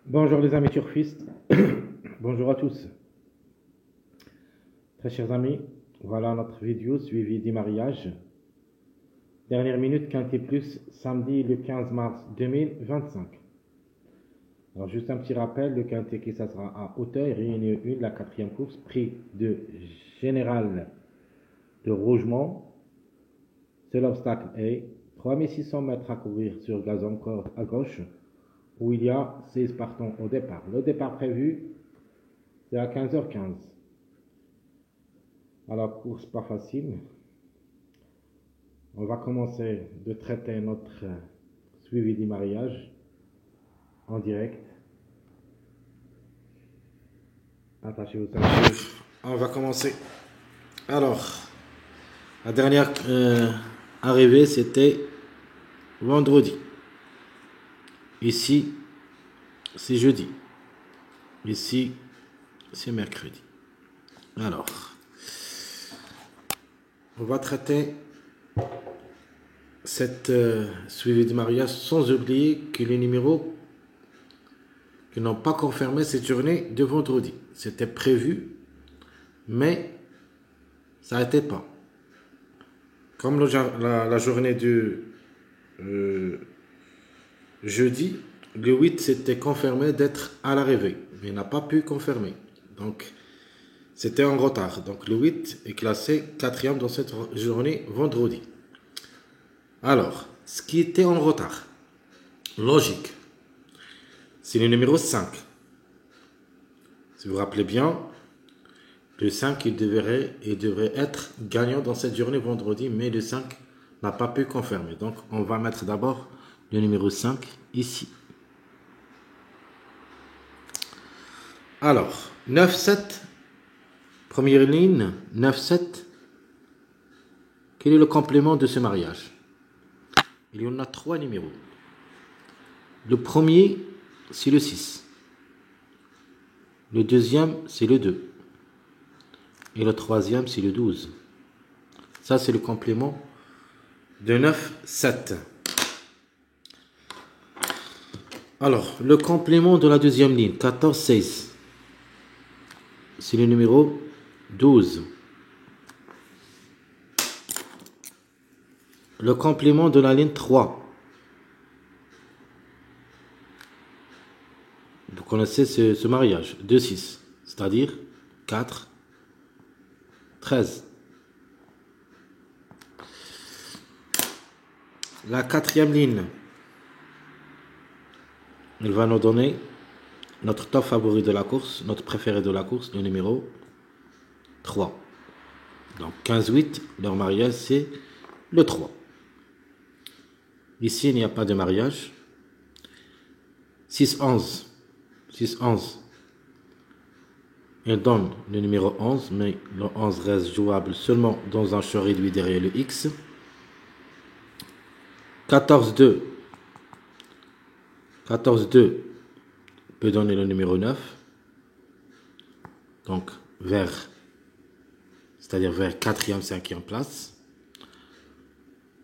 Bonjour les amis turfistes, bonjour à tous. Très chers amis, voilà notre vidéo suivie du mariage. Dernière minute, Quintet Plus, samedi le 15 mars 2025. Alors juste un petit rappel, le Quintet qui ça sera à Auteuil, réunion 1, la quatrième course, prix de Général de Rougemont. C'est l'obstacle A, 3600 mètres à courir sur gazon corde à gauche, où il y a 16 partants au départ. Le départ prévu, c'est à 15h15. Alors, course pas facile. On va commencer de traiter notre suivi du mariage en direct. Attachez-vous. On va commencer. Alors, la dernière arrivée, c'était vendredi. Ici, c'est jeudi. Ici, c'est mercredi. Alors, on va traiter cette suivi du mariage sans oublier que les numéros qui n'ont pas confirmé cette journée de vendredi. C'était prévu, mais ça n'était pas. Comme la journée du jeudi, le 8 s'était confirmé d'être à l'arrivée, mais n'a pas pu confirmer. Donc, c'était en retard. Donc, le 8 est classé 4e dans cette journée vendredi. Alors, ce qui était en retard, logique, c'est le numéro 5. Si vous vous rappelez bien, le 5, il devrait être gagnant dans cette journée vendredi, mais le 5 n'a pas pu confirmer. Donc, on va mettre d'abord le numéro 5 ici. Alors, 9-7, première ligne, 9-7. Quel est le complément de ce mariage? Il y en a 3 numéros. Le premier, c'est le 6. Le deuxième, c'est le 2. Et le troisième, c'est le 12. Ça, c'est le complément de 9-7. Alors, le complément de la deuxième ligne, 14-16. C'est le numéro 12. Le complément de la ligne 3. Vous connaissez ce mariage, 2-6, c'est-à-dire 4, 13. La quatrième ligne, elle va nous donner notre top favori de la course, notre préféré de la course, le numéro 3. Donc 15-8, leur mariage, c'est le 3. Ici, il n'y a pas de mariage. 6-11. 6-11. Il donne le numéro 11, mais le 11 reste jouable seulement dans un champ réduit derrière le X. 14-2. 14-2 peut donner le numéro 9. Donc, c'est-à-dire vers 4e, 5e place.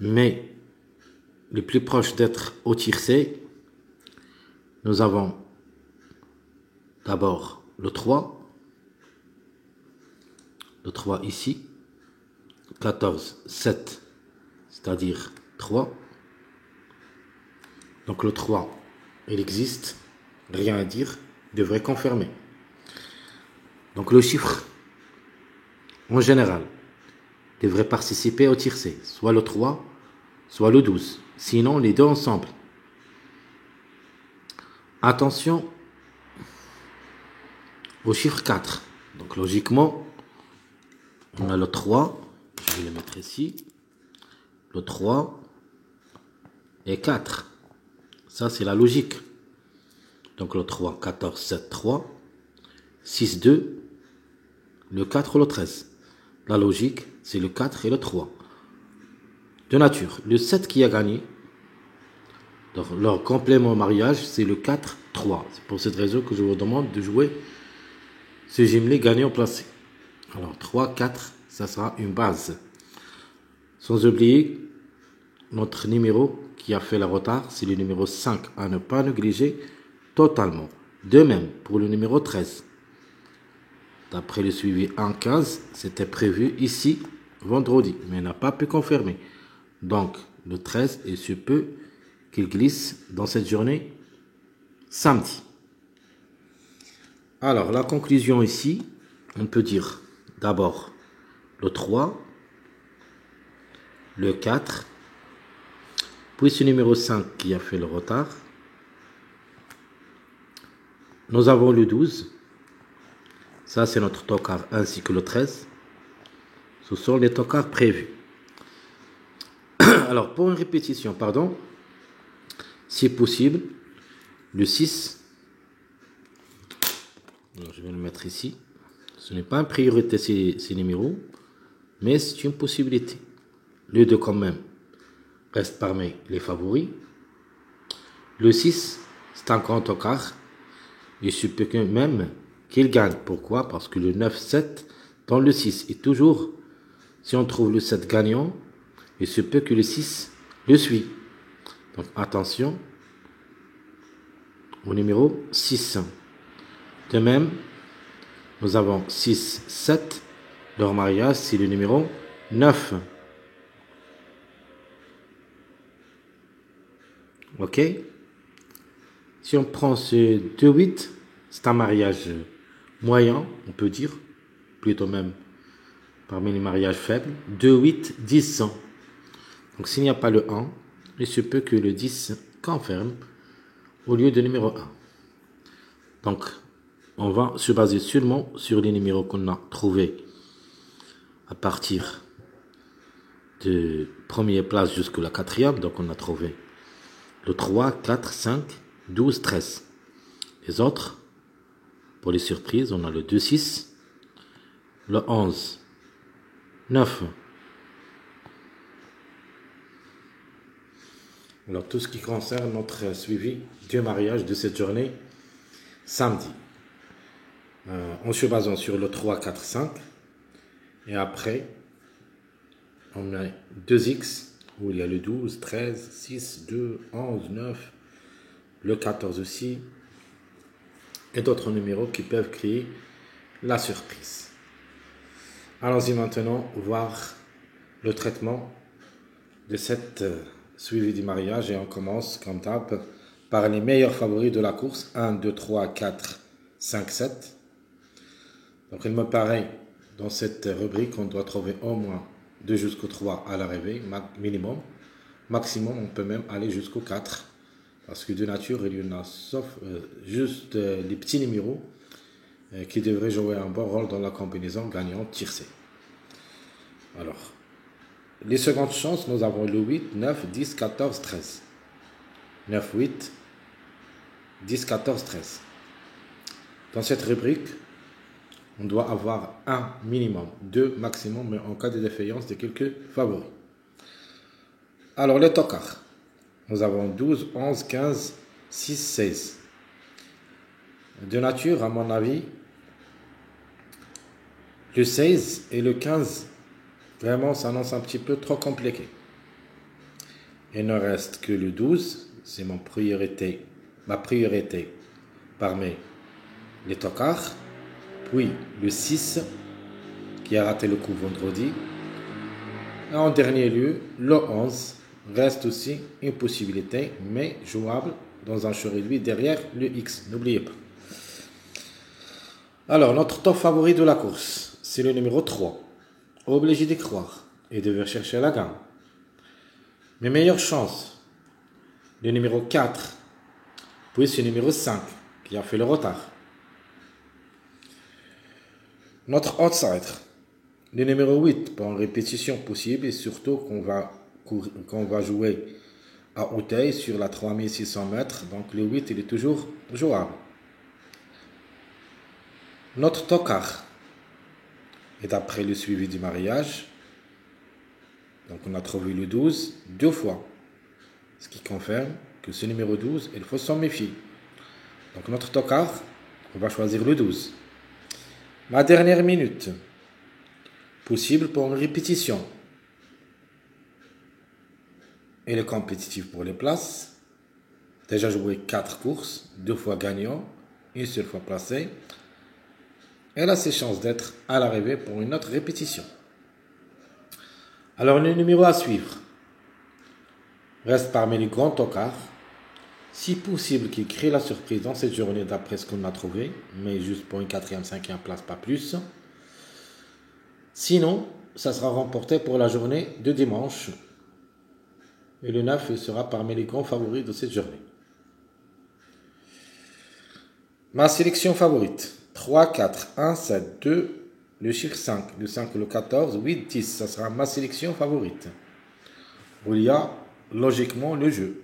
Mais, le plus proche d'être au tiercé, nous avons d'abord le 3. Le 3 ici. 14, 7, c'est-à-dire 3. Donc le 3, il existe, rien à dire, devrait confirmer. Donc le chiffre, en général, devrait participer au tiercé, soit le 3, soit le 12. Sinon, les deux ensemble. Attention au chiffre 4. Donc logiquement, on a le 3, je vais le mettre ici, le 3 et 4. Ça, c'est la logique. Donc, le 3, 14, 7, 3, 6, 2, le 4, le 13. La logique, c'est le 4 et le 3. De nature, le 7 qui a gagné, donc leur complément au mariage, c'est le 4, 3. C'est pour cette raison que je vous demande de jouer ce jumelé gagnant placé. Alors, 3, 4, ça sera une base. Sans oublier notre numéro qui a fait le retard, c'est le numéro 5 à ne pas négliger totalement. De même, pour le numéro 13. D'après le suivi en 15, c'était prévu ici, vendredi, mais il n'a pas pu confirmer. Donc, le 13, il se peut qu'il glisse dans cette journée samedi. Alors, la conclusion ici, on peut dire d'abord le 3, le 4, puis ce numéro 5 qui a fait le retard. Nous avons le 12. Ça, c'est notre tocard, ainsi que le 13. Ce sont les tocards prévus. Alors, pour une répétition, pardon, si possible, le 6, alors, je vais le mettre ici. Ce n'est pas une priorité ces numéros, mais c'est une possibilité. Le 2 quand même reste parmi les favoris. Le 6, c'est un grand tocard. Il se peut que même qu'il gagne. Pourquoi? Parce que le 9, 7 dans le 6 est toujours, si on trouve le 7 gagnant, il se peut que le 6 le suit. Donc attention au numéro 6. De même, nous avons 6, 7. Leur mariage, c'est le numéro 9. Ok? Si on prend ce 2, 8, c'est un mariage moyen, on peut dire, plutôt même parmi les mariages faibles. 2, 8, 10. Donc s'il n'y a pas le 1, il se peut que le 10 confirme au lieu de numéro 1. Donc, on va se baser seulement sur les numéros qu'on a trouvés à partir de première place jusqu'à la quatrième. Donc, on a trouvé le 3, 4, 5, 12, 13. Les autres, pour les surprises, on a le 2, 6, le 11, 9. Alors, tout ce qui concerne notre suivi du mariage de cette journée, samedi. En se basant sur le 3, 4, 5. Et après, on a 2x, où il y a le 12, 13, 6, 2, 11, 9, le 14 aussi, et d'autres numéros qui peuvent créer la surprise. Allons-y maintenant voir le traitement de cette suivi du mariage, et on commence comme d'hab par les meilleurs favoris de la course, 1, 2, 3, 4, 5, 7. Donc il me paraît, dans cette rubrique, on doit trouver au moins 2 jusqu'au 3 à l'arrivée, minimum. Maximum, on peut même aller jusqu'au 4. Parce que de nature, il y en a sauf juste les petits numéros qui devraient jouer un bon rôle dans la combinaison gagnante tiercée. Alors, les secondes chances, nous avons le 8, 9, 10, 14, 13. 9, 8, 10, 14, 13. Dans cette rubrique, on doit avoir un minimum, 2 maximum, mais en cas de défaillance de quelques favoris. Alors, les tocards. Nous avons 12, 11, 15, 6, 16. De nature, à mon avis, le 16 et le 15, vraiment, s'annoncent un petit peu trop compliqué. Il ne reste que le 12, c'est ma priorité parmi les tocards. Puis le 6, qui a raté le coup vendredi. Et en dernier lieu, le 11 reste aussi une possibilité, mais jouable dans un choix réduit derrière le X. N'oubliez pas. Alors, notre top favori de la course, c'est le numéro 3. Obligé d'y croire et de chercher la gamme. Mes meilleures chances, le numéro 4, puis le numéro 5, qui a fait le retard. Notre outsider, le numéro 8, pour une répétition possible, et surtout qu'on va jouer à Auteuil sur la 3600 mètres. Donc le 8, il est toujours jouable. Notre tocard, et d'après le suivi du mariage, donc on a trouvé le 12 2 fois. Ce qui confirme que ce numéro 12, il faut s'en méfier. Donc notre tocard, on va choisir le 12. Ma dernière minute, possible pour une répétition. Il est compétitif pour les places. Déjà joué 4 courses, 2 fois gagnant. une seule fois placée, elle a ses chances d'être à l'arrivée pour une autre répétition. Alors le numéro à suivre reste parmi les grands tocards. Si possible qu'il crée la surprise dans cette journée d'après ce qu'on a trouvé, mais juste pour une 4e, 5e place, pas plus. Sinon, ça sera remporté pour la journée de dimanche. Et le 9 il sera parmi les grands favoris de cette journée. Ma sélection favorite. 3, 4, 1, 7, 2, le chiffre 5. Le 5, le 14, 8, 10. Ça sera ma sélection favorite. Où il y a logiquement le jeu.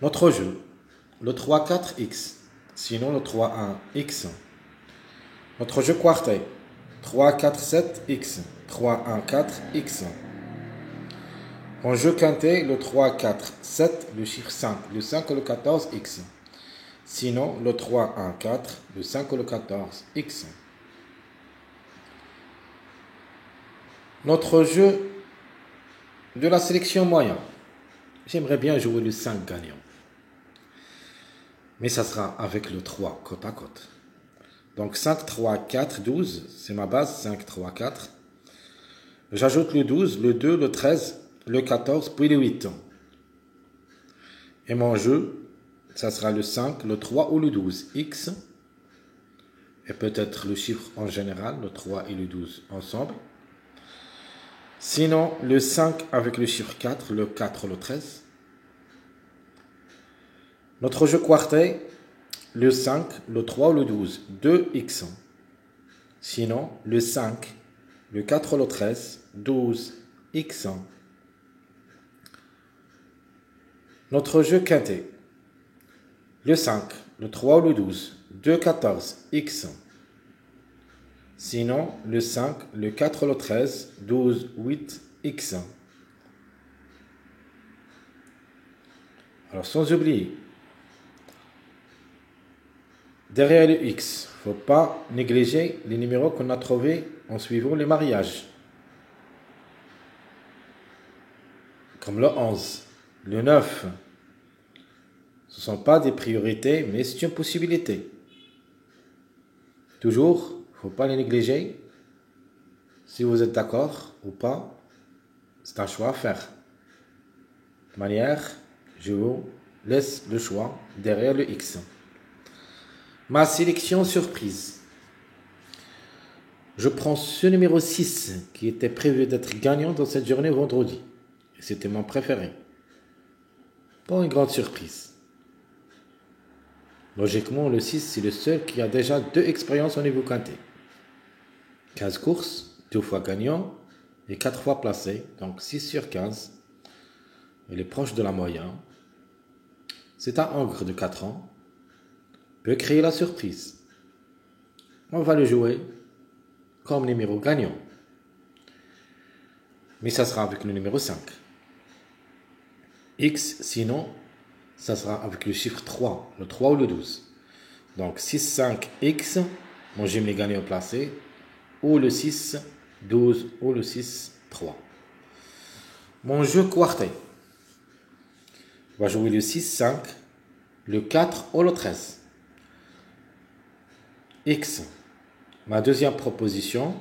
Notre jeu. Le 3, 4, X. Sinon le 3, 1, X. Notre jeu quartet. 3, 4, 7, X. 3, 1, 4, X. Mon jeu quintet, le 3, 4, 7, le chiffre 5. Le 5, le 14, X. Sinon, le 3, 1, 4, le 5 ou le 14, X. Notre jeu de la sélection moyen. J'aimerais bien jouer le 5 gagnant. Mais ça sera avec le 3 côte à côte. Donc 5, 3, 4, 12, c'est ma base, 5, 3, 4. J'ajoute le 12, le 2, le 13, le 14, puis le 8. Et mon jeu, ça sera le 5, le 3 ou le 12, X. Et peut-être le chiffre en général, le 3 et le 12 ensemble. Sinon, le 5 avec le chiffre 4, le 4, le 13. Notre jeu quartet, le 5, le 3 ou le 12, 2X. Sinon, le 5, le 4, le 13, 12X. Notre jeu quintet. Le 5, le 3 ou le 12, 2, 14, X. Sinon, le 5, le 4, le 13, 12, 8, X. Alors, sans oublier, derrière le X, il ne faut pas négliger les numéros qu'on a trouvés en suivant les mariages. Comme le 11, le 9. Ce ne sont pas des priorités, mais c'est une possibilité. Toujours, il ne faut pas les négliger. Si vous êtes d'accord ou pas, c'est un choix à faire. De manière, je vous laisse le choix derrière le X. Ma sélection surprise. Je prends ce numéro 6 qui était prévu d'être gagnant dans cette journée vendredi. Et c'était mon préféré. Pas une grande surprise. Logiquement, le 6, c'est le seul qui a déjà 2 expériences au niveau quintet. 15 courses, 2 fois gagnant et 4 fois placé. Donc 6 sur 15. Il est proche de la moyenne. C'est un ogre de 4 ans. Peut créer la surprise. On va le jouer comme numéro gagnant. Mais ça sera avec le numéro 5. X, sinon, ça sera avec le chiffre 3, le 3 ou le 12. Donc 6, 5, X, mon j'aime les gagnants placés, ou le 6, 12, ou le 6, 3. Mon jeu quartet. On va jouer le 6, 5, le 4 ou le 13. X. Ma deuxième proposition,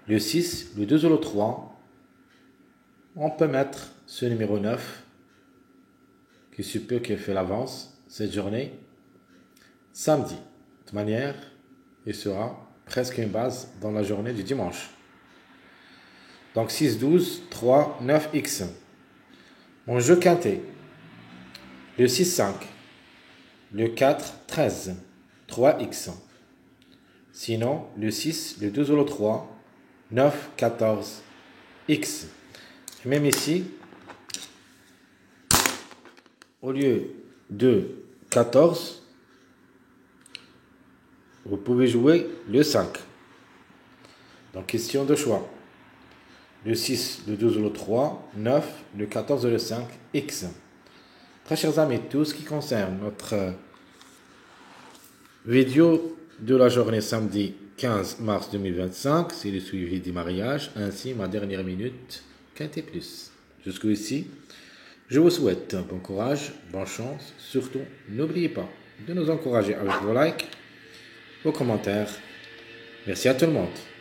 le 6, le 2 ou le 3. On peut mettre ce numéro 9 qui se peut qu'il fait l'avance cette journée, samedi. De manière, il sera presque une base dans la journée du dimanche. Donc 6, 12, 3, 9, X. Mon jeu quintet. Le 6, 5. Le 4, 13. 3, X. Sinon, le 6, le 2 ou le 3, 9, 14, X. Et même ici, au lieu de 14, vous pouvez jouer le 5. Donc, question de choix. Le 6, le 12 ou le 3, 9, le 14 ou le 5, X. Très chers amis, tout ce qui concerne notre vidéo de la journée samedi 15 mars 2025, c'est le suivi des mariages, ainsi ma dernière minute, quintet plus. Jusqu'ici, je vous souhaite bon courage, bonne chance, surtout n'oubliez pas, de nous encourager avec vos likes, vos commentaires. Merci à tout le monde.